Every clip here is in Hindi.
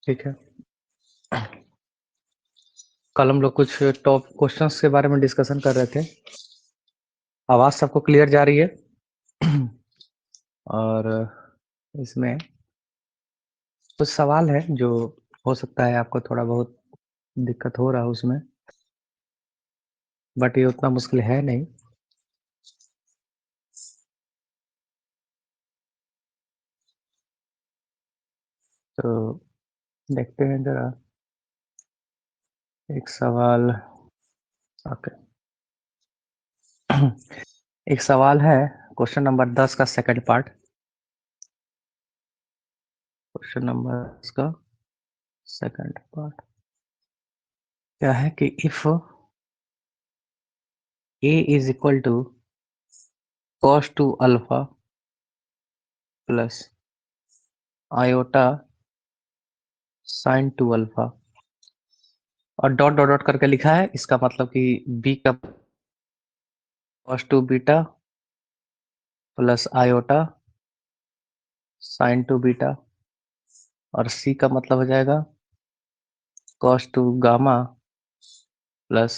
ठीक है। कल हम लोग कुछ टॉप क्वेश्चंस के बारे में डिस्कशन कर रहे थे। आवाज सबको क्लियर जा रही है? और इसमें कुछ सवाल है जो हो सकता है आपको थोड़ा बहुत दिक्कत हो रहा है उसमें, बट ये उतना मुश्किल है नहीं। तो देखते हैं जरा। एक सवाल, ओके। एक सवाल है, क्वेश्चन नंबर 10 का सेकंड पार्ट। क्वेश्चन नंबर 10 का सेकंड पार्ट क्या है कि if a is equal to cos 2 alpha plus iota sin 2 alpha और डॉट डॉट डॉट करके लिखा है, इसका मतलब कि b का cos 2 beta plus iota sin 2 beta और c का मतलब हो जाएगा cos 2 gamma plus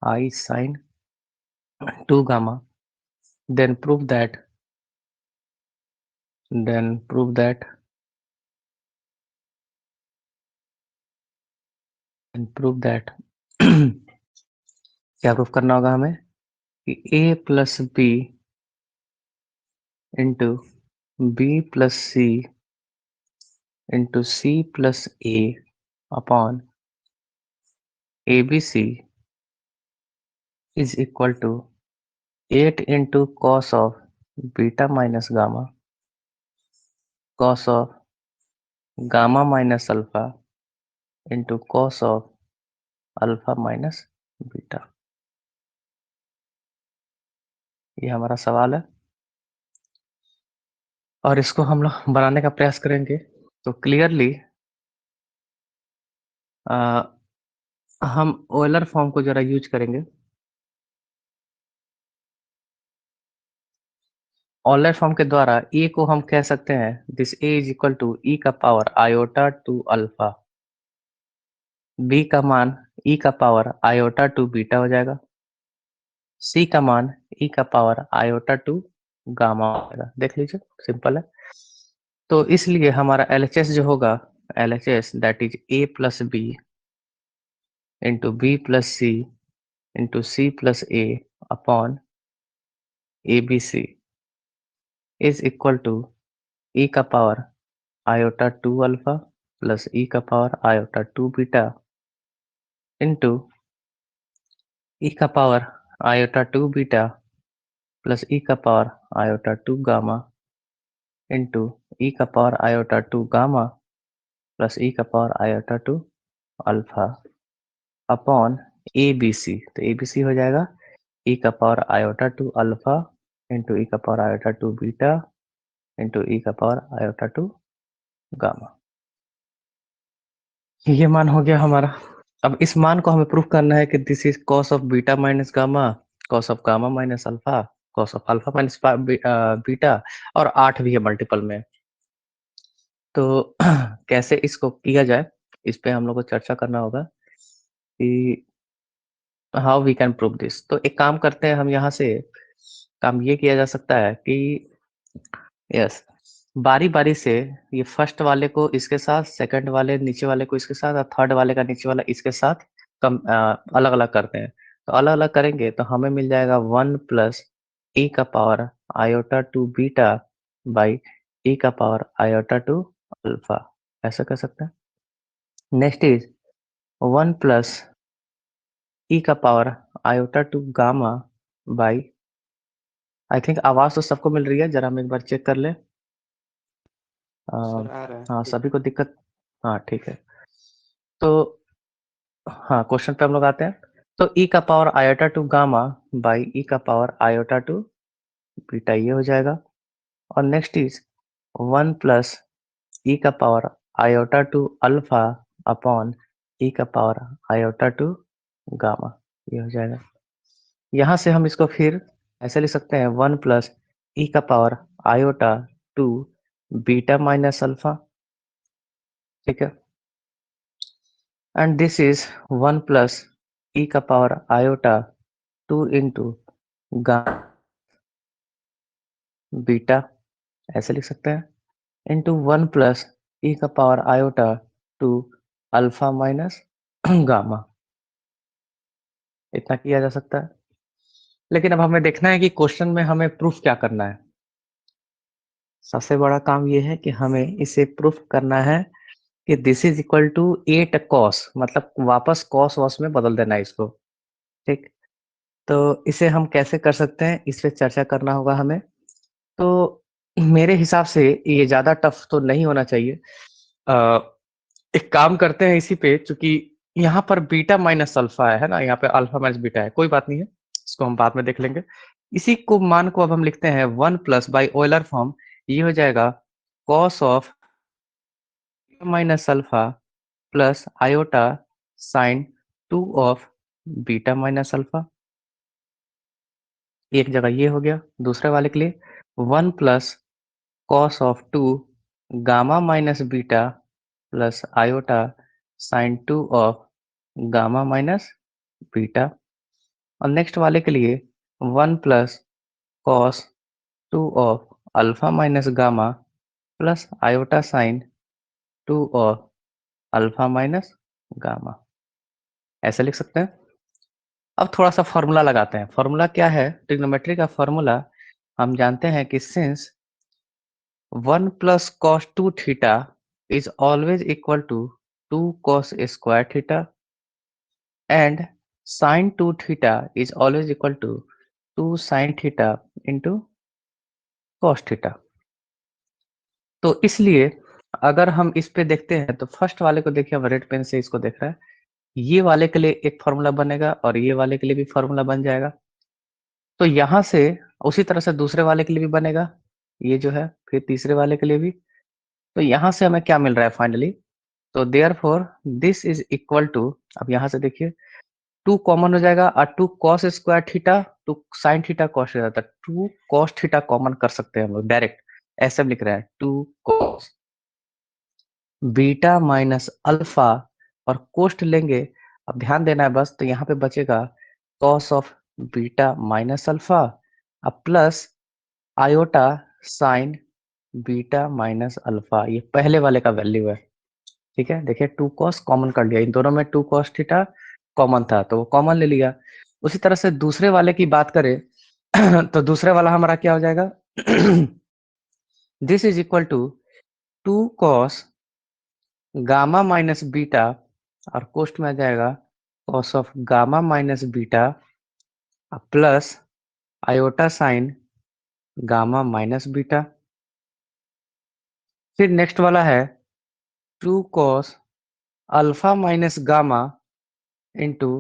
I sin 2 gamma. then prove that क्या प्रूफ करना होगा हमें कि a plus B into B plus C into C plus A upon A B C is equal to 8 into cos of beta minus gamma cos of gamma minus alpha into cos of alpha minus beta. ये हमारा सवाल है और इसको हम लोग बनाने का प्रयास करेंगे। तो क्लियरली हम ओयलर फॉर्म को जरा यूज करेंगे। ऑयलर फॉर्म के द्वारा ए को हम कह सकते हैं this A is equal to E का power iota two alpha, B का मान ई का पावर आयोटा टू बीटा हो जाएगा, सी का मान ई का पावर आयोटा टू गामा हो जाएगा। देख लीजिए, सिंपल है। तो इसलिए हमारा एलएचएस जो होगा, LHS that is A plus B into B plus C into C plus A upon A B C is equal to E का power iota two alpha plus E का power iota two beta into E का power iota two beta plus E का power iota two gamma into E का power iota two gamma plus E का power iota two alpha upon A B सी। तो ए बी सी हो जाएगा ई का power iota two alpha into E का power iota two beta into E का पावर आयोटा टू गामा। ये मान हो गया हमारा। अब इस मान को हमें प्रूफ करना है कि this is cos of beta minus gamma, cos of gamma minus alpha, cos of alpha minus beta और 8 भी है मल्टीपल में। तो कैसे इसको किया जाए, इस पे हम लोग को चर्चा करना होगा कि how we can prove this. तो एक काम करते हैं, हम यहाँ से काम ये किया जा सकता है कि यस, बारी बारी से ये फर्स्ट वाले को इसके साथ, सेकंड वाले नीचे वाले को इसके साथ और थर्ड वाले का नीचे वाला इसके साथ अलग अलग करते हैं। तो अलग अलग करेंगे तो हमें मिल जाएगा 1 प्लस ई का power iota two beta by E का पावर आयोटा टू अल्फा, ऐसा कर सकते हैं। नेक्स्ट इज 1 प्लस ई का power iota two gamma by, I think आवाज तो सबको मिल रही है, जरा हम एक बार चेक कर ले। सर आ रहा है। हाँ, सभी को दिक्कत, हाँ ठीक है। तो हाँ, क्वेश्चन पे हम लोग आते हैं। तो ई का power iota two gamma by E का पावर आयोटा टू बीटा, ये हो जाएगा। और नेक्स्ट इज 1 प्लस ई का power iota two alpha upon E का पावर आयोटा टू गामा, ये हो जाएगा। यहाँ से हम इसको फिर ऐसे लिख सकते हैं 1 प्लस ई का power iota two beta minus alpha, ठीक है। And this is 1 plus E का पावर आयोटा 2 इंटू बीटा, ऐसे लिख सकते हैं, इंटू 1 प्लस ई का power iota 2 alpha minus gamma. इतना किया जा सकता है। लेकिन अब हमें देखना है कि क्वेश्चन में हमें प्रूफ क्या करना है। सबसे बड़ा काम ये है कि हमें इसे प्रूफ करना है कि this is equal to 8 cos, मतलब वापस कॉस वॉस में बदल देना है इसको। ठीक, तो इसे हम कैसे कर सकते हैं, इस पे चर्चा करना होगा हमें। तो मेरे हिसाब से ये ज्यादा टफ तो नहीं होना चाहिए। अ, एक काम करते हैं इसी पे, चूंकि यहाँ पर बीटा माइनस अल्फा है ना, यहाँ पे अल्फा माइनस बीटा है, कोई बात नहीं है, इसको हम बाद में देख लेंगे। इसी को मान को अब हम लिखते हैं 1 प्लस बाई ऑयलर फॉर्म, ये हो जाएगा cos of minus alpha plus iota sign 2 of beta minus alpha. एक जगह ये हो गया। दूसरे वाले के लिए 1 plus cos of 2 gamma minus beta plus iota sign 2 of gamma minus beta. और नेक्स्ट वाले के लिए 1 plus cos 2 of alpha minus gamma plus iota sign 2 of alpha minus gamma, ऐसे लिख सकते हैं। अब थोड़ा सा फॉर्मूला लगाते हैं। फॉर्मूला क्या है? ट्रिग्नोमेट्री का फॉर्मूला हम जानते हैं कि since 1 plus cos 2 theta is always equal to 2 cos square theta and sin 2 theta is always equal to 2 sin theta into cos theta। तो इसलिए अगर हम इस पे देखते हैं तो फर्स्ट वाले को देखिए, हम रेड पेन से इसको देख रहे हैं, ये वाले के लिए एक फॉर्मूला बनेगा और ये वाले के लिए भी फॉर्मूला बन जाएगा। तो यहाँ से उसी तरह से दूसरे वाले के लिए भी बनेगा, ये जो है, फिर तीसरे वाले के लिए भी। तो यहाँ से हमें क्या मिल रहा है फाइनली? तो therefore this is equal to, अब यहाँ से देखिए 2 कॉमन हो जाएगा और 2 cos square theta, 2 sine theta cos theta, तो 2 कॉस थीटा कॉमन कर सकते हैं हम लोग डायरेक्ट, ऐसे हम लिख रहे हैं 2 कॉस बीटा माइनस अल्फा और कोष्ट लेंगे। अब ध्यान देना है बस, तो यहाँ पे बचेगा cos of beta minus alpha अब plus iota sine beta minus alpha, ये पहले वाले का वैल्यू है। ठीक है, देखिए 2 कॉस कॉमन कर लिया, इन दोनों में 2 कॉस थीटा कॉमन था तो वो कॉमन ले लिया। उसी तरह से दूसरे वाले की बात करें तो दूसरे वाला हमारा क्या हो जाएगा? This is equal to 2 cos gamma minus beta और कोष्ट में आ जाएगा cos of gamma minus beta plus iota sine gamma minus beta. फिर नेक्स्ट वाला है 2 cos alpha minus gamma into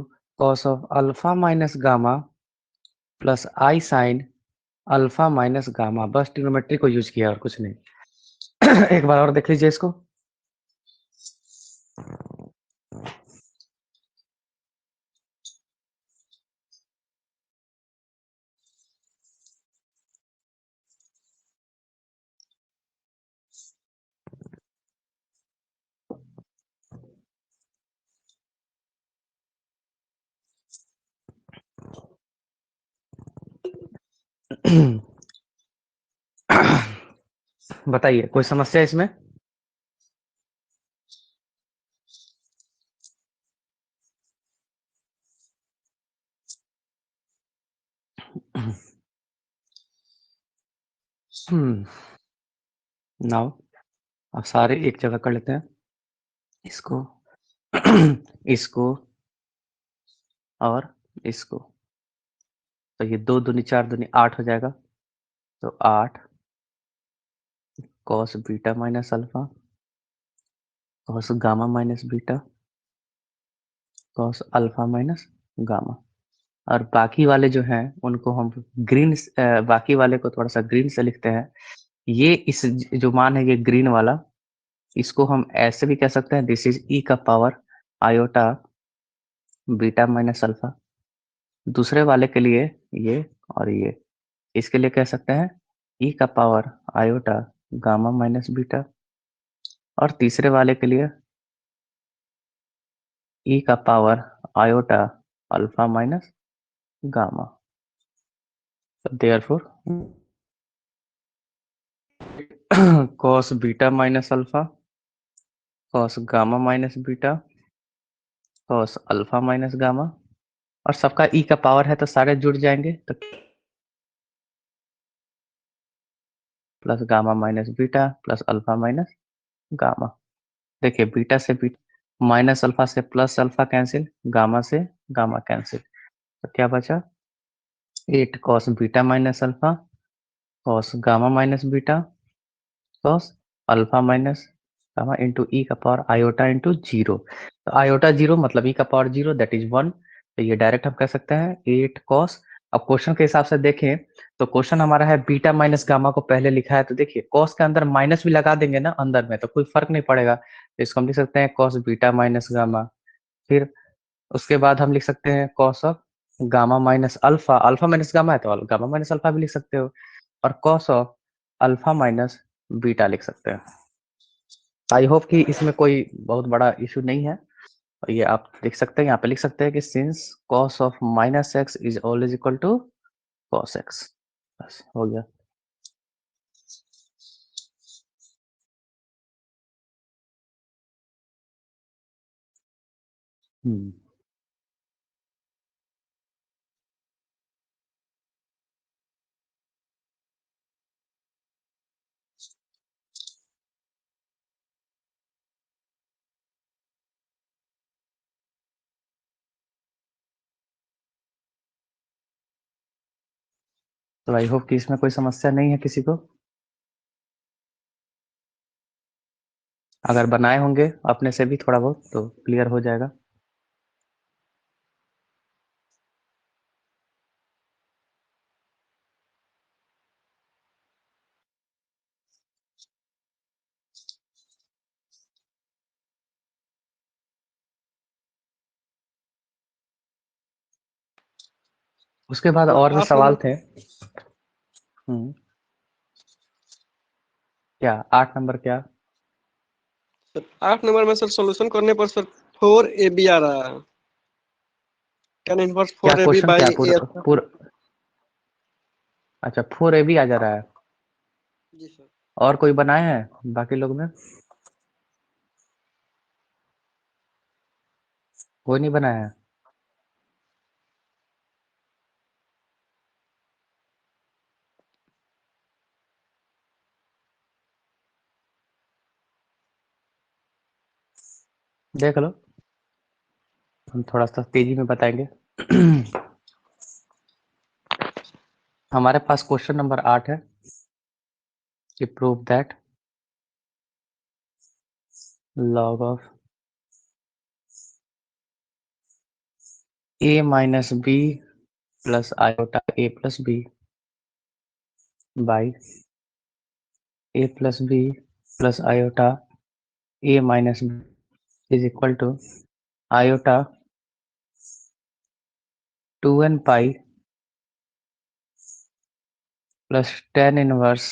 cos of alpha minus gamma plus i sine alpha minus gamma. बस ट्रिग्नोमेट्री को यूज किया और कुछ नहीं। एक बार और देख लीजिए इसको। बताइए, कोई समस्या इसमें? नाउ अब सारे एक जगह कर लेते हैं इसको। इसको और इसको, तो ये 2 दूनी 4 दूनी 8 हो जाएगा। तो 8 cos beta minus alpha cos gamma minus beta cos alpha minus gamma. और बाकी वाले जो हैं उनको हम ग्रीन, बाकी वाले को थोड़ा सा ग्रीन से लिखते हैं। ये इस जो मान है ये ग्रीन वाला, इसको हम ऐसे भी कह सकते हैं, दिस इज ई का power iota beta minus alpha. दूसरे वाले के लिए ये और ये, इसके लिए कह सकते हैं ई का power iota gamma minus beta. और तीसरे वाले के लिए ई का power iota alpha minus gamma. Therefore cos beta minus alpha, cos gamma minus beta, cos alpha minus gamma, और सबका ई का पावर है तो सारे जुड़ जाएंगे, तो plus gamma minus beta plus alpha minus gamma. देखिए बीटा से बीटा, माइनस अल्फा से प्लस अल्फा कैंसिल, गामा से गामा कैंसिल, तो क्या बचा 8 cos beta minus alpha, cos gamma minus beta, cos alpha minus gamma into E का पावर आयोटा इंटू जीरो। तो आयोटा जीरो मतलब ई का पावर जीरो, दैट इज 1। तो ये डायरेक्ट हम कह सकते हैं 8 cos। अब क्वेश्चन के हिसाब से देखें तो क्वेश्चन हमारा है बीटा माइनस गामा को पहले लिखा है, तो देखिए cos के अंदर माइनस भी लगा देंगे ना अंदर में तो कोई फर्क नहीं पड़ेगा, तो इसको हम लिख सकते हैं cos बीटा माइनस गामा। फिर उसके बाद हम लिख सकते हैं cos of gamma minus alpha, alpha minus gamma है तो गामा माइनस अल्फा भी लिख सकते हो, और cos of alpha minus beta लिख सकते हैं। आई होप कि इसमें कोई बहुत बड़ा इशू नहीं है। और ये आप देख सकते हैं, यहाँ पे लिख सकते हैं कि since cos of minus x is always equal to cos x. बस हो गया। हम्म तो आई होप कि इसमें कोई समस्या नहीं है किसी को। अगर बनाए होंगे अपने से भी थोड़ा बहुत तो क्लियर हो जाएगा। उसके बाद सर और भी 8 सवाल नंबर थे। क्या 8 नंबर क्या? सर 8 नंबर में सर सॉल्यूशन करने पर सर 4ab आ रहा है। tan इनवर्स क्या 4ab क्वेश्चन क्या बाई पूरा ए। पूरा? अच्छा 4 AB आ जा रहा है। जी सर। और कोई बनाए हैं बाकी लोग में? कोई नहीं बनाया है? देख लो, हम थोड़ा सा तेजी में बताएंगे। हमारे पास क्वेश्चन नंबर 8 है कि prove that log of a minus b plus iota a plus B by a plus b plus iota a minus b is equal to iota 2n pi plus tan inverse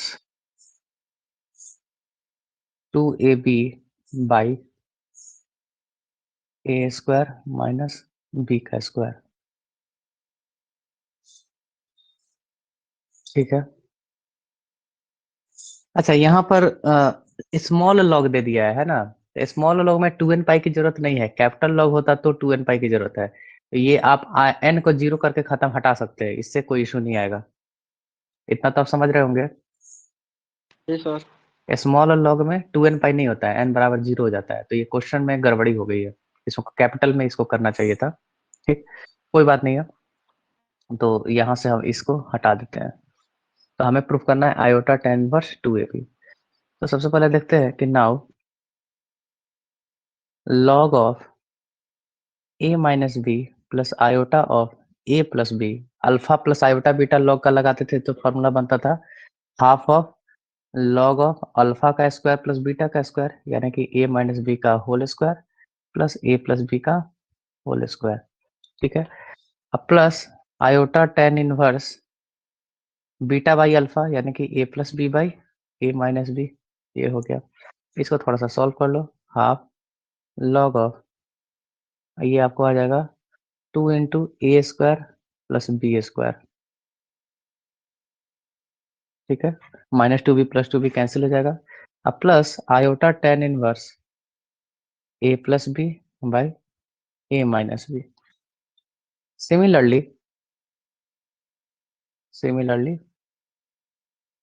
2ab by a square minus b का स्क्वायर। ठीक है। अच्छा यहाँ पर स्मॉल लॉग दे दिया है ना, स्मॉल लॉग में 2n पाई की जरूरत नहीं है, कैपिटल लॉग होता तो 2n पाई की जरूरत है। तो ये आप n को जीरो करके खत्म हटा सकते हैं, इससे कोई इशू नहीं आएगा। इतना तो आप समझ रहे होंगे। जी सर। स्मॉल लॉग में 2n पाई नहीं होता है, n बराबर जीरो हो जाता है, तो ये क्वेश्चन में गड़बड़ी हो गई है, इसको कैपिटल में इसको करना चाहिए था। ठीक, कोई बात नहीं है। तो यहाँ से हम इसको हटा देते हैं। तो हमें प्रूफ करना है आयोटा tan इनवर्स 2ab। तो सबसे पहले देखते हैं कि now log of a minus b plus iota of a plus b, alpha plus iota beta log का लगाते थे तो फॉर्मूला बनता था half of log of alpha का स्क्वायर प्लस बीटा का स्क्वायर, यानी कि a माइनस बी का whole square plus a plus B का होल स्क्वायर। ठीक है। अब plus iota tan inverse beta by alpha, यानी कि a plus B by a minus B, ये हो गया। इसको थोड़ा सा सॉल्व कर लो, हाफ लॉग ऑफ ये आपको आ जाएगा 2 into a square plus b square, ठीक है। -2b प्लस 2b कैंसिल हो जाएगा। अब plus iota tan inverse A plus B by A minus b. Similarly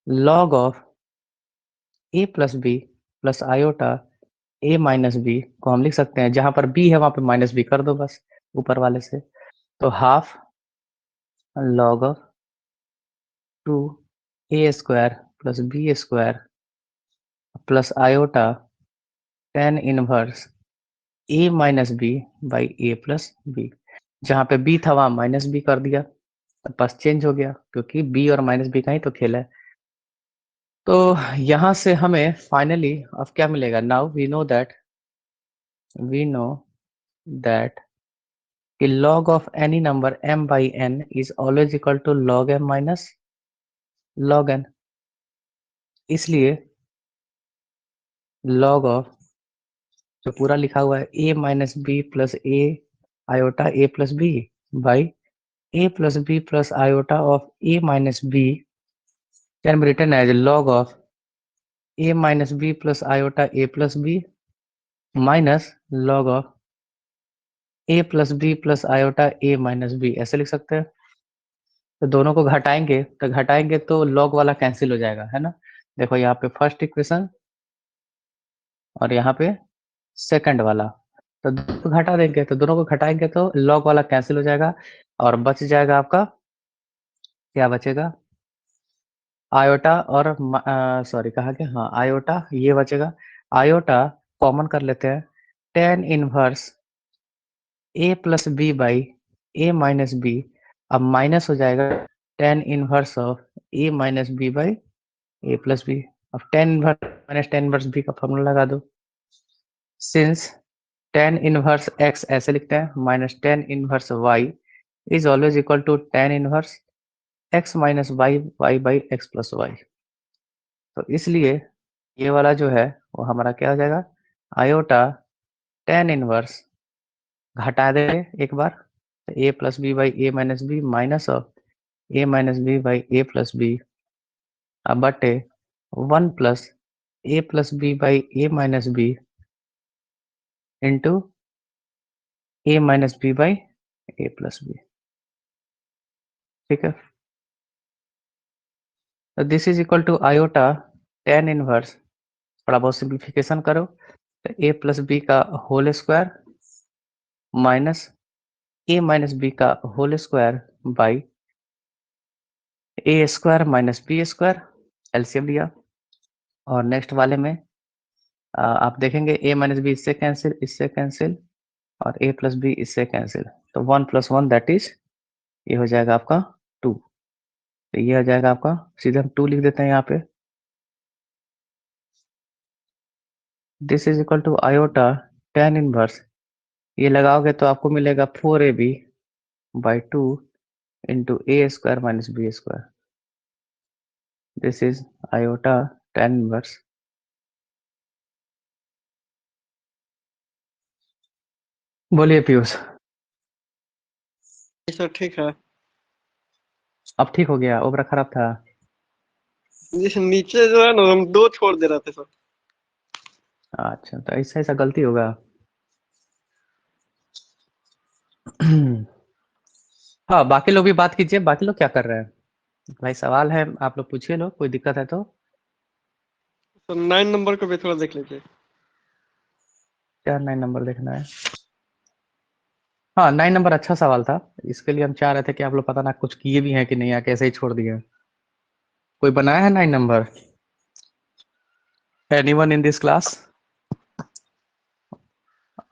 log of a plus b plus iota a minus b को हम लिख सकते हैं, जहां पर बी है वहां पे माइनस बी कर दो बस ऊपर वाले से। तो half log of 2 a square plus b square plus iota tan inverse a minus B by A plus b. जहां पे बी था वहां माइनस बी कर दिया, बस चेंज हो गया क्योंकि बी और माइनस बी का ही तो खेल है। तो यहां से हमें फाइनली अब क्या मिलेगा? नाउ वी नो दैट कि log of any number m by n is always equal to log m minus log n। इसलिए log ऑफ जो पूरा लिखा हुआ है a minus b plus a iota a plus B by a plus b plus iota of a minus b can be written as log of a minus b plus iota a plus b minus log of a plus b plus iota a minus b, ऐसे लिख सकते हैं। तो दोनों को घटाएंगे तो log वाला कैंसिल हो जाएगा, है ना। देखो यहाँ पे फर्स्ट इक्वेशन और यहाँ पे सेकंड वाला, तो दोनों को घटा देंगे, तो दोनों को घटाएंगे तो log वाला कैंसिल हो जाएगा और बच जाएगा आपका, क्या बचेगा? आयोटा और सॉरी कहा गया, हाँ आयोटा ये बचेगा। आयोटा कॉमन कर लेते हैं, tan inverse A plus B by A minus B. अब माइनस हो जाएगा tan inverse of A minus B by A plus B. अब tan inverse minus tan inverse B का फॉर्मूला लगा दो। सिंस टेन इनवर्स एक्स ऐसे लिखते हैं minus tan inverse Y is always equal to tan inverse X minus Y by X plus Y. तो इसलिए ये वाला जो है वो हमारा क्या हो जाएगा? आयोटा टेन इनवर्स घटा देंगे एक बार, तो A plus B by A minus B minus of A minus B by A plus B अब बटे 1 plus A plus B by A minus B into A minus B by A plus B, ठीक है। तो this is equal to iota tan inverse, थोड़ा बहुत सिंप्लीफिकेशन करो तो ए प्लस बी का whole square minus A minus B का whole square by A square minus b square, LCM लिया। और नेक्स्ट वाले में आप देखेंगे ए माइनस बी इससे कैंसिल और ए प्लस बी इससे कैंसिल, तो 1 प्लस 1 दैट इज ये हो जाएगा आपका 2। तो ये हो जाएगा आपका, सीधे हम 2 लिख देते हैं यहाँ पे। This is equal to iota tan inverse, ये लगाओगे तो आपको मिलेगा 4ab by 2 into a square minus b square. This is iota tan inverse. बोलिए पीयूष। सर ठीक है। अब ठीक हो गया, ओबरा खराब था। जिस नीचे जो है ना हम दो छोड़ दे रहे थे सर। अच्छा, तो ऐसा ऐसा गलती होगा। हाँ, बाकी लोग भी बात कीजिए, बाकी लोग क्या कर रहे हैं? भाई सवाल है, आप लोग पूछिए, लोग कोई दिक्कत है तो। तो 9 नंबर को भी थोड़ा देख लीजिए। क्या 9 नंबर देखना है? हाँ, 9 नंबर अच्छा सवाल था। इसके लिए हम चाह रहे थे कि आप लोग पता ना कुछ किए भी हैं कि नहीं, या कैसे ही छोड़ दिए। कोई बनाया है 9 number? Anyone in this class?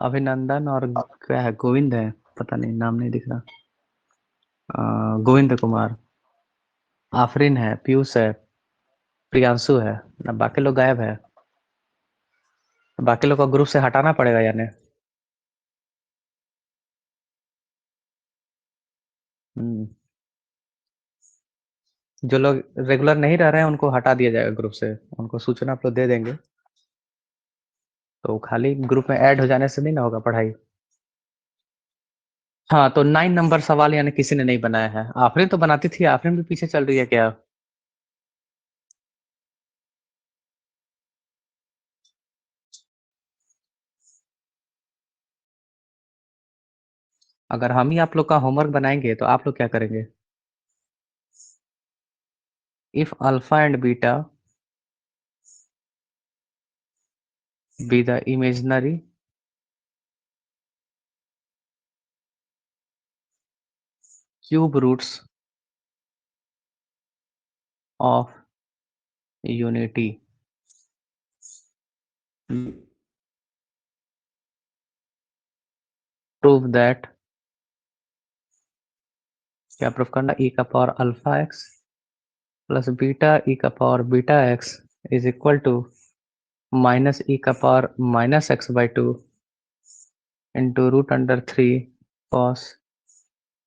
अभिनंदन और क्या है, गोविंद है, पता नहीं नाम नहीं दिख रहा। गोविंद कुमार, आफरीन है, पीयूष है, प्रियांशु है ना, बाकी लोग गायब है। बाकी लोग को ग्रुप से हटाना पड़ेगा यानी। हम्म, जो लोग रेगुलर नहीं रह रहे हैं उनको हटा दिया जाएगा ग्रुप से, उनको सूचना आप लोग दे देंगे, तो खाली ग्रुप में ऐड हो जाने से नहीं ना होगा पढ़ाई। हाँ, तो 9 नंबर सवाल यानी किसी ने नहीं बनाया है। आफरीन तो बनाती थी, आफरीन भी पीछे चल रही है क्या? अगर हम ही आप लोग का होमवर्क बनाएंगे तो आप लोग क्या करेंगे? If alpha and beta be the imaginary cube roots of unity, prove that, क्या प्रूफ करना? ई का power alpha X plus beta E का power beta X is equal to minus ई का power minus x by two into root under three cos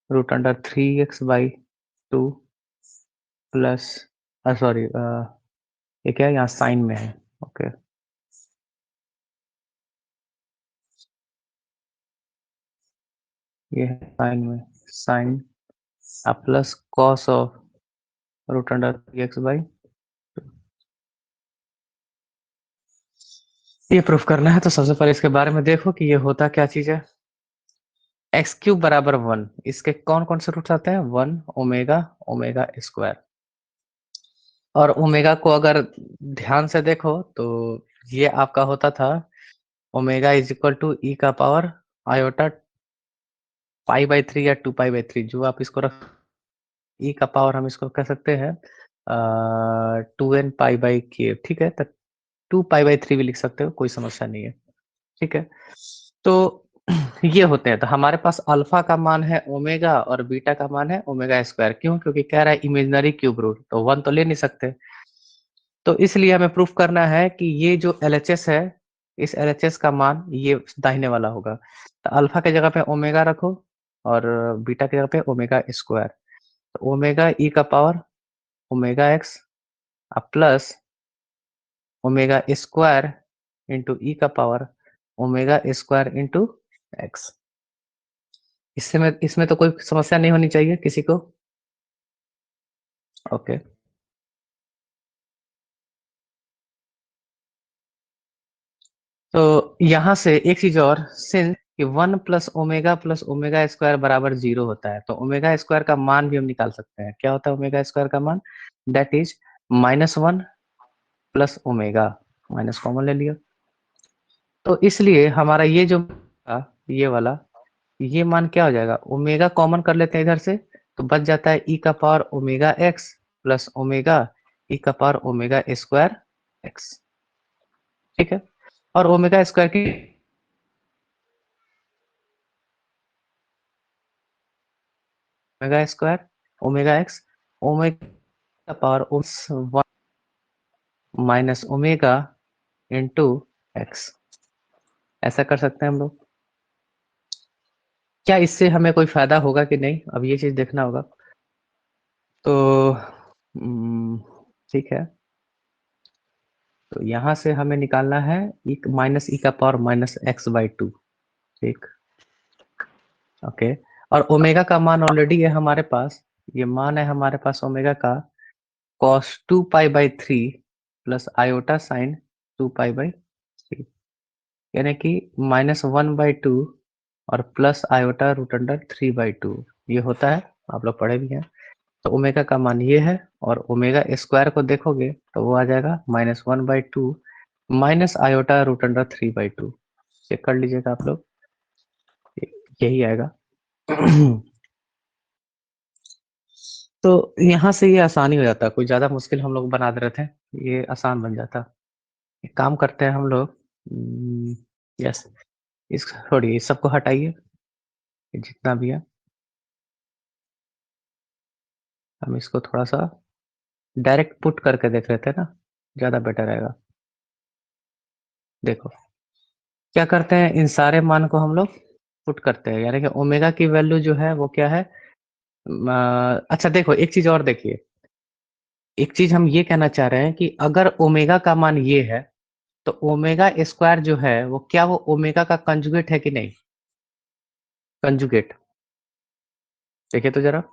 root under three x by two plus, sorry, ये क्या है, यहाँ साइन में है। ओके, ये है साइन में, sine plus cos of root under three x by, ये प्रूफ करना है। तो सबसे पहले इसके बारे में देखो कि ये होता क्या चीज है। एक्स क्यूब बराबर 1, इसके कौन कौन से रूट्स आते हैं? 1 ओमेगा, ओमेगा स्क्वायर। और ओमेगा को अगर ध्यान से देखो तो ये आपका होता था omega is equal to E का power iota pi by three या 2 पाई बाई 3, जो आप इसको रख, ई का पावर हम इसको कह सकते हैं 2n पाई बाई k, ठीक है? तो 2 पाई बाई 3 भी लिख सकते हो, कोई समस्या नहीं है, ठीक है? तो ये होते हैं। तो हमारे पास अल्फा का मान है ओमेगा और बीटा का मान है ओमेगा स्क्वायर। क्यों? क्योंकि कह रहा है इमेजिनरी क्यूब रूट, तो 1 तो ले नहीं सकते। तो इसलिए हमें प्रूफ करना है कि ये जो LHS है, इस LHS का मान ये दाहिने वाला होगा। तो अल्फा के जगह पे ओमेगा रखो और बीटा की जगह पे ओमेगा स्क्वायर। तो ओमेगा ई का power omega X plus omega square into E का power omega square into X. इसमें तो कोई समस्या नहीं होनी चाहिए किसी को। ओके, तो यहाँ से एक चीज और, सिंस कि 1 प्लस ओमेगा स्क्वायर बराबर 0 होता है, तो ओमेगा स्क्वायर का मान भी हम निकाल सकते हैं। क्या होता है ओमेगा स्क्वायर का मान? That is -1 plus omega, minus common ले लिया। तो इसलिए हमारा ये जो था, ये वाला, ये मान क्या हो जाएगा? ओमेगा कॉमन कर लेते हैं इधर से, तो बच जाता है ई का power omega X plus omega E का पावर ओमेगा स्क्वायर एक्स, ठीक है? और ओमेगा स्क्वायर की omega square omega X omega का power 1 minus omega into X, ऐसा कर सकते हैं हम लोग। क्या इससे हमें कोई फायदा होगा कि नहीं, अब ये चीज देखना होगा। तो ठीक है, तो यहाँ से हमें निकालना है माइनस ई का power minus x by to, ठीक? ओके, और ओमेगा का मान ऑलरेडी है हमारे पास, ये मान है हमारे पास ओमेगा का cos 2 pi by 3 plus iota sign 2 pi by 3, यानी कि -1/2 और प्लस आयोटा रूट अंडर 3/2, ये होता है, आप लोग पढ़े भी हैं। तो ओमेगा का मान ये है, और ओमेगा स्क्वायर को देखोगे तो वो आ जाएगा -1/2 माइनस आयोटा रूट अंडर 3/2। चेक कर लीजिएगा आप लोग, यही आएगा। तो यहाँ से ये आसानी हो जाता, कोई ज्यादा मुश्किल हम लोग बना दे रहे थे, ये आसान बन जाता। एक काम करते हैं हम लोग, यस, इस छोड़िए, इस सबको हटाइए, ये जितना भी है, हम इसको थोड़ा सा डायरेक्ट पुट करके देख लेते हैं ना, ज्यादा बेटर रहेगा। देखो क्या करते हैं, इन सारे मान को हम लोग पुट करते हैं, यानी कि ओमेगा की वैल्यू जो है वो क्या है? अच्छा देखो, एक चीज और देखिए, एक चीज हम ये कहना चाह रहे हैं कि अगर ओमेगा का मान ये है, तो ओमेगा स्क्वायर जो है वो क्या, वो ओमेगा का कंजुगेट है कि नहीं? कंजुगेट, देखिए तो जरा,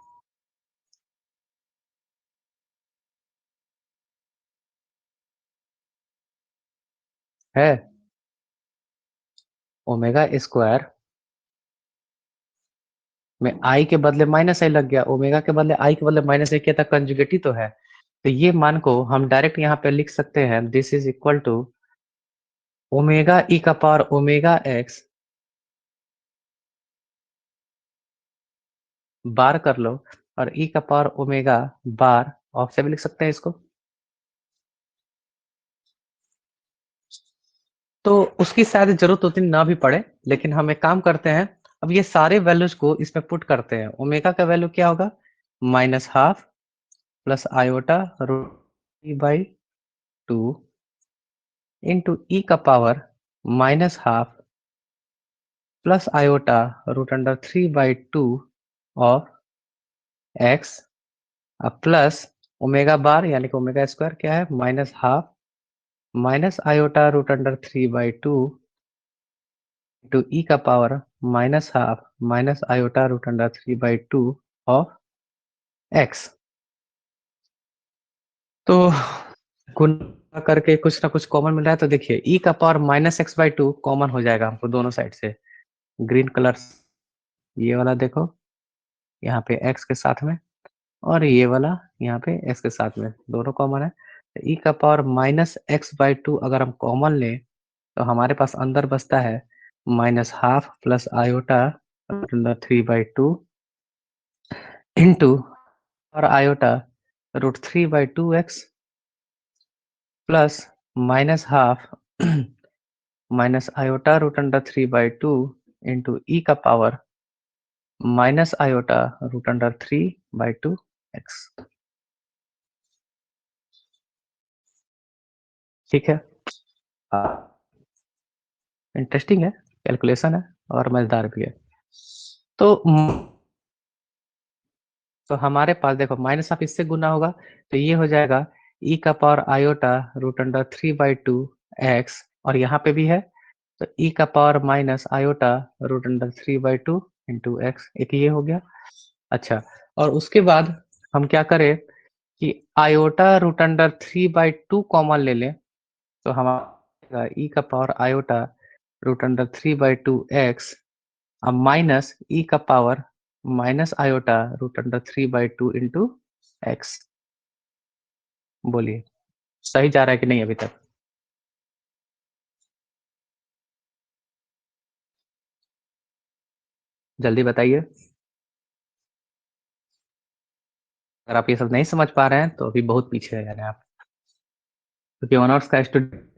है ओमेगा स्क्वायर में आई के बदले माइनस आई लग गया, ओमेगा के बदले आई के बदले माइनस आई किया था, कंजुगेट ही तो है। तो ये मान को हम डायरेक्ट यहाँ पे लिख सकते हैं, this is equal to omega E का पावर ओमेगा एक्स बार कर लो, और ई का पावर ओमेगा बार ऑफ से भी लिख सकते हैं इसको। तो उसकी शायद जरूरत उतनी ना भी पड़े, लेकिन हम एक काम करते हैं, अब ये सारे वैल्यूज को इसमें पुट करते हैं। ओमेगा का वैल्यू क्या होगा, minus half plus iota root by two into E का power minus half plus iota root under 3/2 of X plus omega bar यानी कि ओमेगा स्क्वायर क्या है, minus half minus iota root under 3/2 into E का power minus half minus iota root under 3/2 of X. तो गुणा करके कुछ ना कुछ कॉमन मिल रहा है, तो देखिए ई का power minus x by two common हो जाएगा हमको दोनों साइड से। ग्रीन कलर ये वाला देखो यहाँ पे एक्स के साथ में, और ये वाला यहाँ पे एक्स के साथ में, दोनों कॉमन है। ई का power minus x by to अगर हम कॉमन लें तो हमारे पास अंदर बचता है minus half plus iota 3/2 into और iota root 3/2x plus minus half minus iota root under 3/2 into E का power minus iota root under 3/2x। ठीक है, इंटरेस्टिंग है, कैलकुलेशन है और मजेदार भी है। तो हमारे पास देखो माइनस हाफ इससे गुना होगा तो ये हो जाएगा ई का power iota root under 3/2x, और यहाँ पे भी है तो ई का power minus iota root under 3/2 into x, एक ये हो गया। अच्छा, और उसके बाद हम क्या करें कि आयोटा रूट अंडर 3/2 कॉमन ले लें, तो हमारा ई का power iota root under 3/2x अब माइनस ई का power minus iota root under 3/2 into x. बोलिए सही जा रहा है कि नहीं अभी तक? जल्दी बताइए, अगर आप ये सब नहीं समझ पा रहे हैं तो अभी बहुत पीछे है यानी आप, क्योंकि ऑनर्स का स्टूडेंट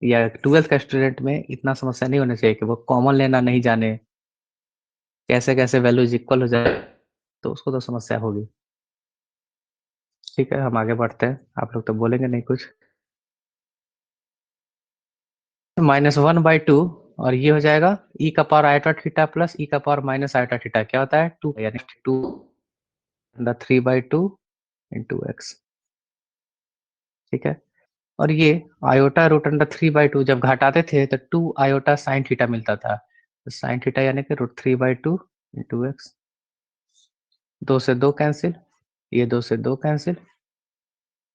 या ट्वेल्थ का स्टूडेंट में इतना समस्या नहीं होना चाहिए कि वो कॉमन लेना नहीं जाने, कैसे कैसे वैल्यूज इक्वल हो जाए, तो उसको तो समस्या होगी। ठीक है, हम आगे बढ़ते हैं, आप लोग तो बोलेंगे नहीं कुछ। -1/2 और ये हो जाएगा ई का power iota theta plus E का पावर माइनस आयोटा थीटा, क्या होता है 2 यानी 2 अंडर 3/2 इंटू एक्स। ठीक है, और ये आयोटा रूट अंडर 3/2 जब घटाते थे तो 2 आयोटा साइन थीटा मिलता था, तो साइन थीटा यानी कि रूट 3/2 इंटू एक्स। 2 से 2 कैंसिल, ये 2 से 2 कैंसिल,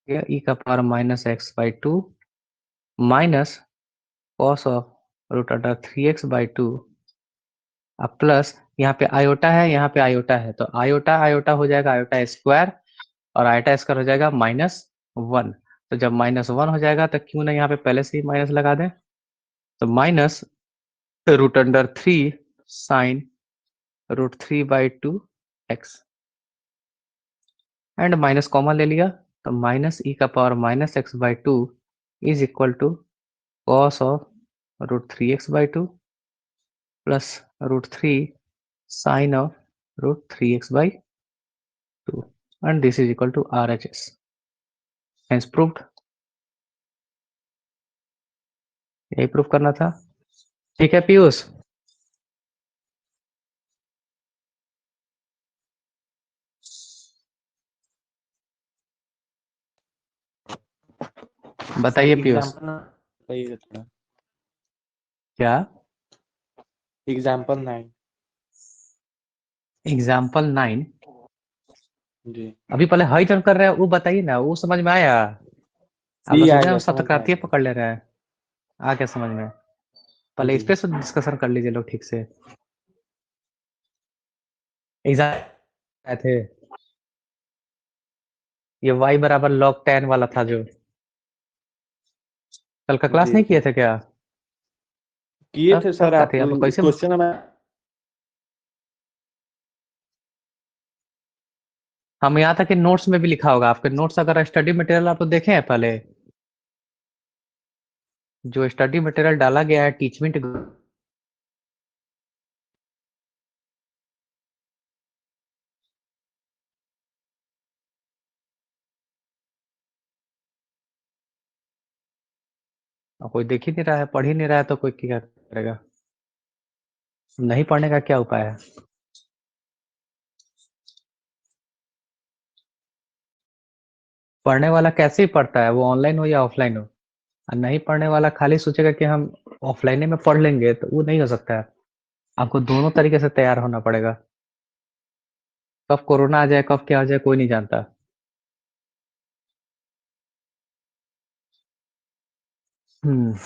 ई का power minus x by two minus cos of root under 3x/2 अब प्लस यहाँ पे आयोटा है, यहाँ पे आयोटा है, तो आयोटा आयोटा हो जाएगा आयोटा स्क्वायर, और आयोटा स्क्वायर हो जाएगा -1। तो जब -1 हो जाएगा तो क्यों ना यहाँ पे पहले से ही माइनस लगा दें, तो minus root under 3 sine root 3/2 x, and minus common ले लिया तो माइनस ई का power minus x/2 is equal to cos of root 3x/2 plus root 3 sine of root 3x/2, and this is equal to RHS. Hence proved. यही प्रूफ करना था। ठीक है पीयूष, बताइए पीयूष। क्या एग्जाम्पल 9? एग्जाम्पल 9? जी अभी पहले हाई जंप कर रहे हैं वो बताइए ना, वो समझ में आया? आप लोग जी आ सोचे हम गया, समझ में आ सतक्रांतीय गया। पकड़ ले रहे हैं, आ क्या समझ में? पहले इस जी पे डिस्कशन कर लीजिए लोग ठीक से। एग्जाम आए थे, ये y बराबर log 10 वाला था जो कल का क्लास जी नहीं किए जी थे क्या? किए थे तब सर, का आप थे आप लोग कैसे? क्वेश्चन में। हम यहाँ तक कि नोट्स में भी लिखा होगा, आपके नोट्स अगर स्टडी मटेरियल आप लोग देखे हैं पहले, जो स्टडी मटेरियल डाला गया है टीचमेंट, कोई देख ही नहीं रहा है, पढ़ ही नहीं रहा है, तो कोई क्या करेगा? नहीं पढ़ने का क्या उपाय है? पढ़ने वाला कैसे ही पढ़ता है, वो ऑनलाइन हो या ऑफलाइन हो। और नहीं पढ़ने वाला खाली सोचेगा कि हम ऑफलाइन में पढ़ लेंगे, तो वो नहीं हो सकता है। आपको दोनों तरीके से तैयार होना पड़ेगा। कब कोरोना आ जाए, कब क्या आ जाए, कोई नहीं जानता। हम्म।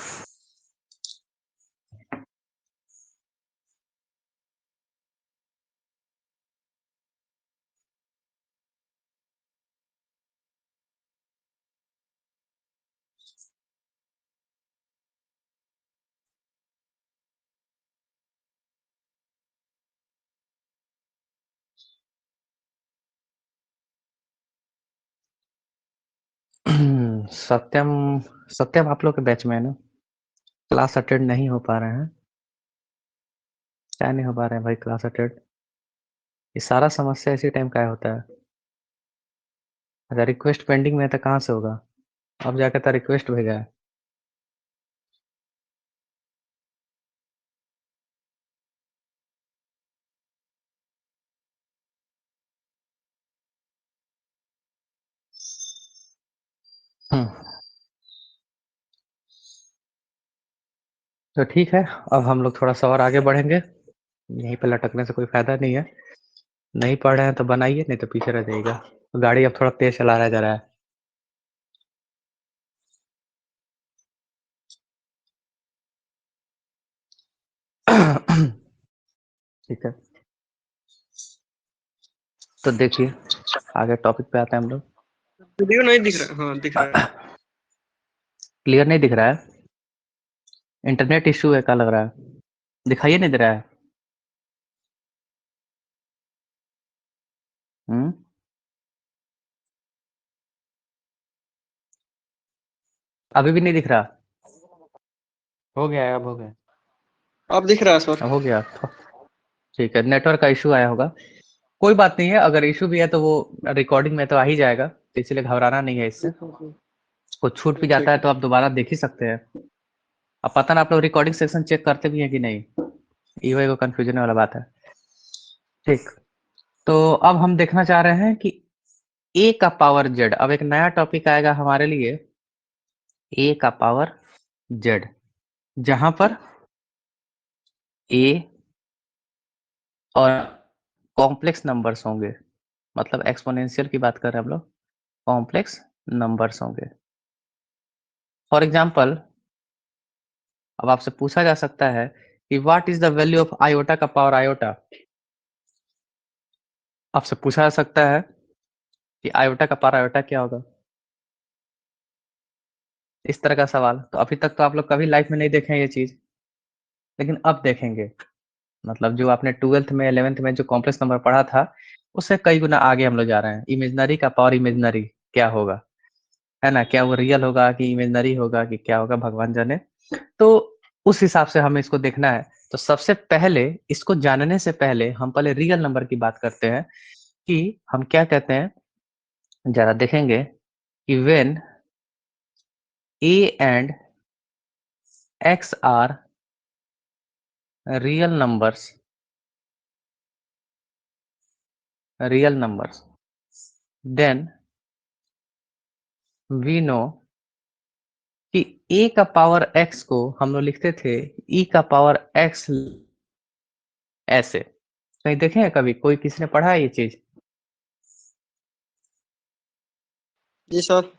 सत्यम, सत्यम आप लोग के बैच में है ना? क्लास अटेंड नहीं हो पा रहे हैं? क्या नहीं हो पा रहे हैं भाई क्लास अटेंड? ये सारा समस्या इसी टाइम का होता है। अगर रिक्वेस्ट पेंडिंग में है तो कहाँ से होगा? अब जाकर तो रिक्वेस्ट भेजा है। हम्म। तो ठीक है, अब हम लोग थोड़ा सा और आगे बढ़ेंगे। यहीं पे लटकने से कोई फायदा नहीं है। नहीं पढ़ रहे हैं तो बनाइए, नहीं तो पीछे रह जाइएगा। तो गाड़ी अब थोड़ा तेज चला रहा जा रहा है। ठीक है, तो देखिए आगे टॉपिक पे आते हैं हम लोग। वीडियो नहीं दिख रहा, हाँ दिख रहा है। क्लियर नहीं दिख रहा है? इंटरनेट इश्यू है क्या लग रहा है? दिखाइए नहीं दे रहा है? हम्म। अभी भी नहीं दिख रहा? हो गया है, अब हो गया। अब दिख रहा है सर। अब हो गया? ठीक है, नेटवर्क का इशू आया होगा। कोई बात नहीं है, अगर इशू भी है तो वो रिकॉर्डिंग में तो आ ही जाएगा, तो इसलिए घबराना नहीं है इससे। कुछ छूट भी जाता ठीक है है। तो आप दोबारा देख ही सकते हैं। अब पता ना आप लोग रिकॉर्डिंग सेक्शन चेक करते भी हैं कि नहीं, ये को कंफ्यूजन वाला बात है। ठीक, तो अब हम देखना चाह रहे हैं कि ए का पावर जेड। अब एक नया टॉपिक आएगा हमारे लिए, ए का पावर जेड, जहां पर ए और कॉम्प्लेक्स नंबर्स होंगे, मतलब एक्सपोनेंशियल की बात कर रहे हैं हम लोग, कॉम्प्लेक्स नंबर्स होंगे। फॉर एग्जाम्पल, अब आपसे पूछा जा सकता है कि what is the value of iota का पावर आयोटा। आपसे पूछा जा सकता है कि आयोटा का पावर आयोटा क्या होगा, इस तरह का सवाल। तो अभी तक तो आप लोग कभी लाइफ में नहीं देखे हैं ये चीज, लेकिन अब देखेंगे। मतलब जो आपने 12th में 11th में जो कॉम्प्लेक्स नंबर पढ़ा था, उससे कई गुना आगे हम लोग जा रहे हैं। इमेजनरी का पावर इमेजनरी क्या होगा, है ना? क्या वो रियल होगा कि इमेजनरी होगा कि क्या होगा, भगवान जाने। तो उस हिसाब से हमें इसको देखना है। तो सबसे पहले इसको जानने से पहले हम पहले रियल नंबर की बात करते हैं कि हम क्या कहते हैं, जरा देखेंगे कि when a and x are real numbers, real numbers, then we know कि ए का पावर एक्स को हम लोग लिखते थे ई का पावर एक्स, ऐसे। कहीं देखे हैं कभी, कोई किसी ने पढ़ा है ये चीज? जी सर।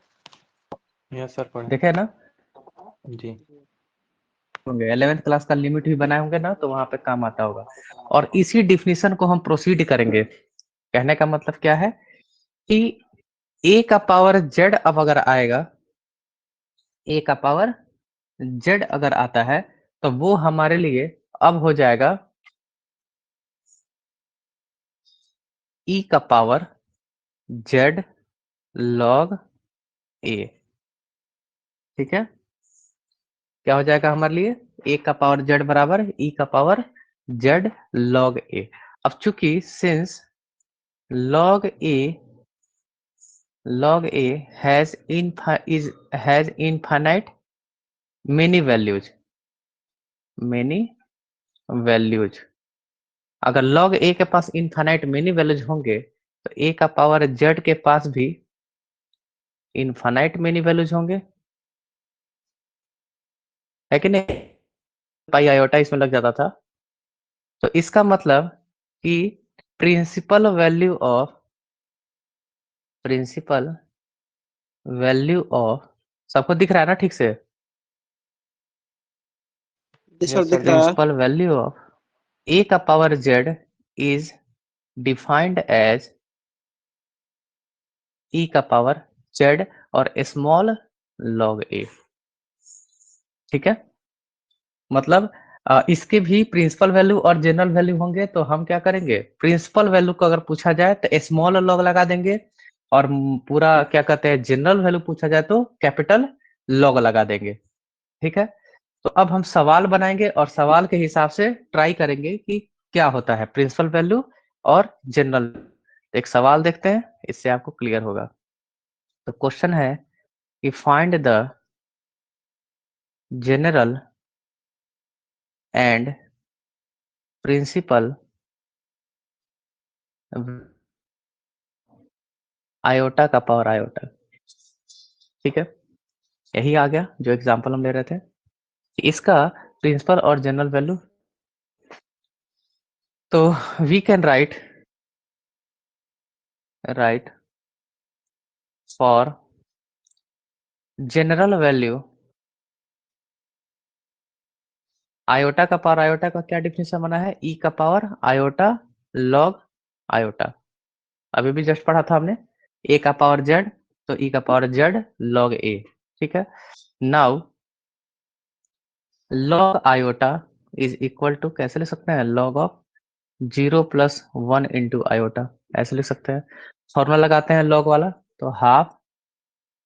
यस सर पढ़े देखे ना जी। होंगे 11th क्लास का लिमिट भी बनाए होंगे ना, तो वहां पे काम आता होगा। और इसी डिफिनीशन को हम प्रोसीड करेंगे। कहने का मतलब क्या है कि a का पावर z अब अगर आएगा, a का पावर z अगर आता है तो वो हमारे लिए अब हो जाएगा e का पावर z log a। ठीक है, क्या हो जाएगा हमारे लिए? a का पावर z बराबर e का पावर z log a। अब चूंकि since log a has infinite many values, अगर log a के पास इनफाइनाइट मेनी वैल्यूज होंगे तो a का पावर z के पास भी इनफाइनाइट मेनी वैल्यूज होंगे, है कि नहीं? पाई आयोटा इसमें लग जाता था। तो इसका मतलब कि प्रिंसिपल वैल्यू ऑफ सबको दिख रहा है ना ठीक से? जी सर यस सर दिख रहा है। प्रिंसिपल वैल्यू ऑफ a का power z is defined as e का पावर z और स्मॉल log a। ठीक है, मतलब इसके भी प्रिंसिपल वैल्यू और जनरल वैल्यू होंगे, तो हम क्या करेंगे? प्रिंसिपल वैल्यू को अगर पूछा जाए तो स्मॉल लॉग लगा देंगे, और पूरा क्या कहते हैं जनरल वैल्यू पूछा जाए तो कैपिटल लॉग लगा देंगे। ठीक है, तो अब हम सवाल बनाएंगे और सवाल के हिसाब से ट्राई करेंगे कि क्या होता है प्रिंसिपल वैल्यू और जनरल। एक सवाल देखते हैं, इससे आपको क्लियर होगा। तो क्वेश्चन है कि find the general and principal iota का पावर आयोटा। ठीक है, यही आ गया जो एग्जांपल हम ले रहे थे। इसका प्रिंसिपल और जनरल वैल्यू, तो we can write for general value iota का पावर आयोटा का क्या डिफिनेशन बना है? ई का पावर आयोटा लॉग आयोटा। अभी भी जस्ट पढ़ा था हमने, ए का पावर जेड तो ई का पावर जेड लॉग ए। ठीक है, now log iota is equal to कैसे लिख सकते हैं? लॉग ऑफ 0 + 1 इंटू आयोटा, ऐसे लिख सकते हैं। फॉर्मूला लगाते हैं लॉग वाला, तो हाफ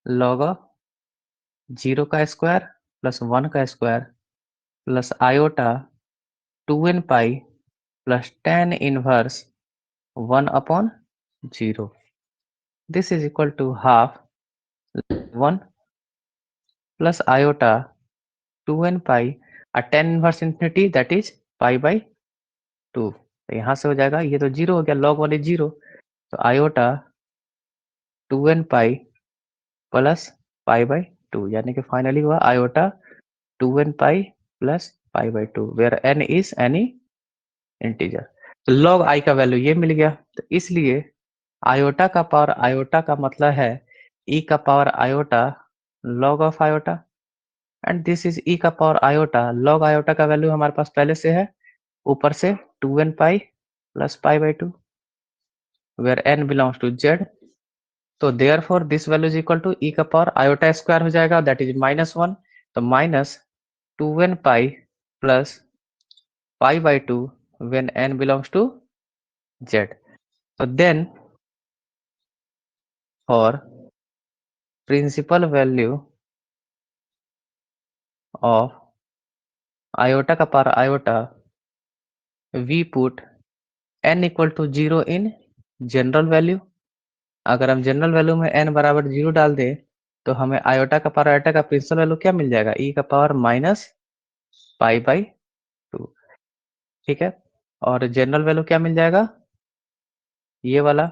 लॉग ऑफ 0 का स्क्वायर प्लस 1 का square plus iota 2n pi plus tan inverse 1 upon 0। This is equal to half 1 plus iota 2n pi और tan inverse infinity that is pi by 2। तो यहाँ से हो जाएगा, ये तो 0 हो गया, लॉग वाले 0, तो iota 2n pi plus pi by 2, यानी कि फाइनली हुआ iota 2n pi plus pi by 2 where n is any integer. तो लॉग आई का वैल्यू ये मिल गया, तो इसलिए आयोटा का पावर आयोटा का मतलब है ई का power iota log of iota, and this is E का पावर आयोटा लॉग आयोटा का वैल्यू हमारे पास पहले से है, ऊपर से 2n pi plus pi by 2 where n belongs to z। तो therefore this value is equal to E का पावर आयोटा स्क्वायर हो जाएगा, दैट इज -1, तो minus 2n pi plus pi by 2 when n belongs to z। So then for principal value of iota का power iota we put n equal to 0 in general value। अगर हम जनरल वैल्यू में n बराबर 0 डाल दें तो हमें आयोटा का पावर आयोटा का प्रिंसिपल वैल्यू क्या मिल जाएगा? e का पावर माइनस पाई बाई 2। ठीक है, और जनरल वैल्यू क्या मिल जाएगा? ये वाला।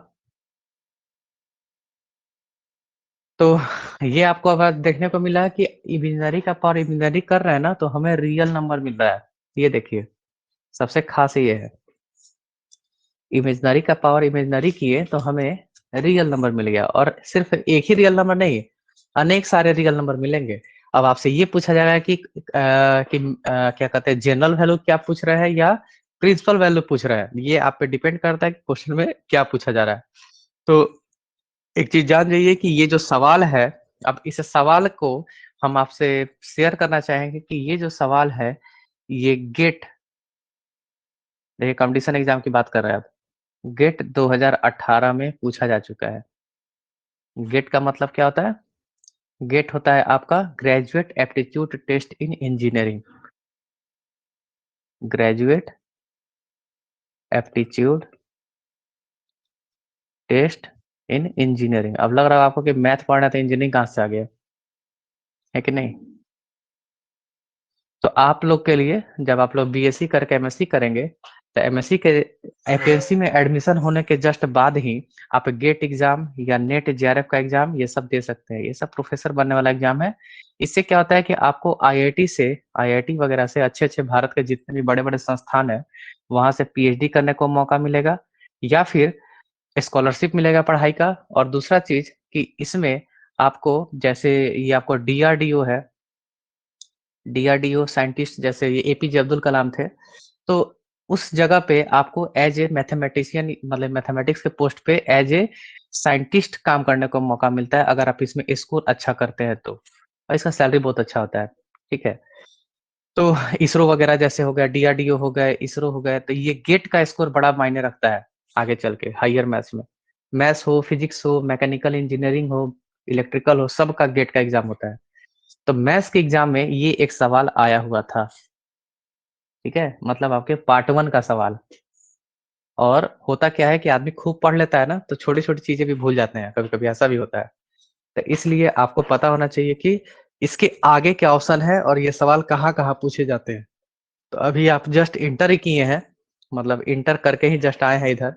तो ये आपको अब देखने को मिला कि इमेजिनरी का पावर इमेजिनरी कर रहे हैं ना, तो हमें रियल नंबर मिल रहा है। ये देखिए, सबसे खास ये है, इमेजिनरी का पावर इमेजिनरी किए तो हमें रियल नंबर मिल गया, और सिर्फ एक ही रियल नंबर नहीं, अनेक सारे रियल नंबर मिलेंगे। अब आपसे ये पूछा जाएगा कि क्या कहते हैं, जनरल वैल्यू क्या पूछ रहा है या प्रिंसिपल वैल्यू पूछ रहा है, ये आप पे डिपेंड करता है कि क्वेश्चन में क्या पूछा जा रहा है। तो एक चीज जान जाइए कि ये जो सवाल है, अब इस सवाल को हम आपसे शेयर करना चाहेंगे कि ये जो सवाल है, ये गेट, देखिए कंपटीशन एग्जाम की बात कर रहे हैं आप, गेट 2018 में पूछा जा चुका है। गेट का मतलब क्या होता है? गेट होता है आपका graduate aptitude test in engineering. Graduate aptitude test in engineering. अब लग रहा है आपको कि मैथ पढ़ना था, इंजीनियरिंग कहाँ से आ गया, है कि नहीं? तो आप लोग के लिए, जब आप लोग बीएससी करके एमएससी करेंगे, तो एमएससी के एपीएससी में एडमिशन होने के जस्ट बाद ही आप गेट एग्जाम या नेट जेआरएफ का एग्जाम ये सब दे सकते हैं। ये सब प्रोफेसर बनने वाला एग्जाम है। इससे क्या होता है कि आपको आईआईटी वगैरह से अच्छे-अच्छे भारत के जितने भी बड़े-बड़े संस्थान है, वहाँ से पीएचडी करने को मौका मिलेगा, या फिर स्कॉलरशिप मिलेगा पढ़ाई का। और दूसरा चीज़ कि इसमें आपको, जैसे ये आपको डीआरडीओ है, डीआरडीओ साइंटिस्ट जैसे ये एपीजे अब्दुल कलाम थे, तो उस जगह पे आपको एज ए मैथमेटिशियन, मतलब मैथमेटिक्स के पोस्ट पे एज ए साइंटिस्ट काम करने को मौका मिलता है, अगर आप इसमें स्कोर अच्छा करते हैं तो। और इसका सैलरी बहुत अच्छा होता है, ठीक है? तो इसरो वगैरह जैसे हो गया, डीआरडीओ हो गए, इसरो हो गए, तो ये गेट का स्कोर बड़ा मायने रखता है आगे चल के हायर मैथ्स में। मैथ्स हो, फिजिक्स हो, मैकेनिकल इंजीनियरिंग हो, इलेक्ट्रिकल हो, सबका गेट का एग्जाम होता है। तो मैथ्स के एग्जाम में ये एक सवाल आया हुआ था, ठीक है? मतलब आपके पार्ट 1 का सवाल। और होता क्या है कि आदमी खूब पढ़ लेता है ना, तो छोटी-छोटी चीज़ें भी भूल जाते हैं, कभी-कभी ऐसा भी होता है। तो इसलिए आपको पता होना चाहिए कि इसके आगे क्या ऑप्शन है और ये सवाल कहाँ-कहाँ पूछे जाते हैं। तो अभी आप जस्ट इंटर ही किए हैं, मतलब इंटर करके ही जस्ट आए हैं इधर,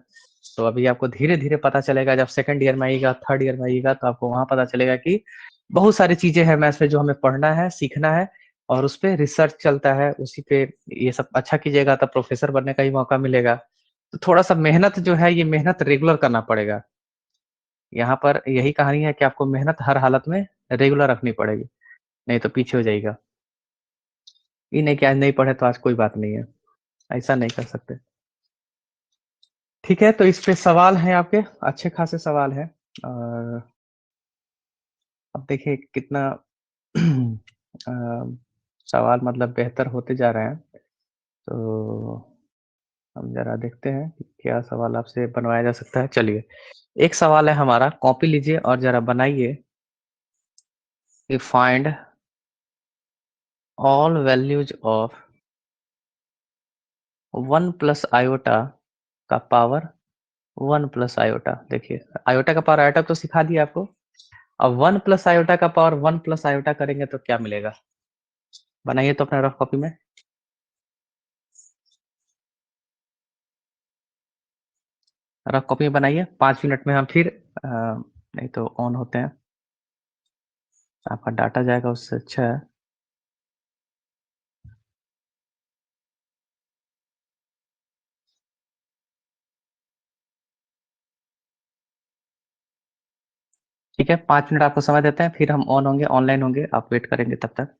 तो अभी आपको धीरे-धीरे पता चलेगा, जब सेकंड ईयर में आइएगा, थर्ड ईयर में आइएगा, तो आपको वहाँ पता चलेगा कि बहुत सारी चीज़ें हैं मैथ्स में जो हमें पढ़ना है, सीखना है, और उसपे रिसर्च चलता है, उसी पे ये सब अच्छा कीजिएगा तब प्रोफ़ेसर बनने का ही मौका मिलेगा। तो थोड़ा-सा मेहनत जो है, ये मेहनत रेगुलर करना पड़ेगा। यहाँ पर यही कहानी है कि आपको मेहनत हर हालत में रेगुलर रखनी पड़ेगी, नहीं तो पीछे हो जाइएगा। ये नहीं कि आज नहीं पढ़े तो आज कोई बात नहीं है, ऐसा नहीं कर सकते। ठीक है, तो इस पे सवाल हैं आपके, अच्छे खासे सवाल हैं। और अब देखिए कितना अ, सवाल मतलब बेहतर होते जा रहे हैं। तो हम ज़रा देखते हैं कि क्या सवाल आपसे बनवाया जा सकता है। चलिए, एक सवाल है हमारा, कॉपी लीजिए और ज़रा बनाइए कि find all values of 1 plus iota का पावर 1 प्लस आयोटा। देखिए, आयोटा का पावर आयोटा तो सिखा दिया आपको। अब 1 प्लस आयोटा का पावर 1 प्लस आयोटा करेंगे तो क्या मिलेगा? बनाइए तो अपना रफ कॉपी में। रफ कॉपी में बनाइए, 5 मिनट में हम फिर नहीं तो ऑन होते हैं, आपका डाटा जाएगा, उससे अच्छा है। ठीक है, 5 मिनट आपको समय देते हैं, फिर हम ऑन होंगे, ऑनलाइन होंगे, आप वेट करेंगे तब तक।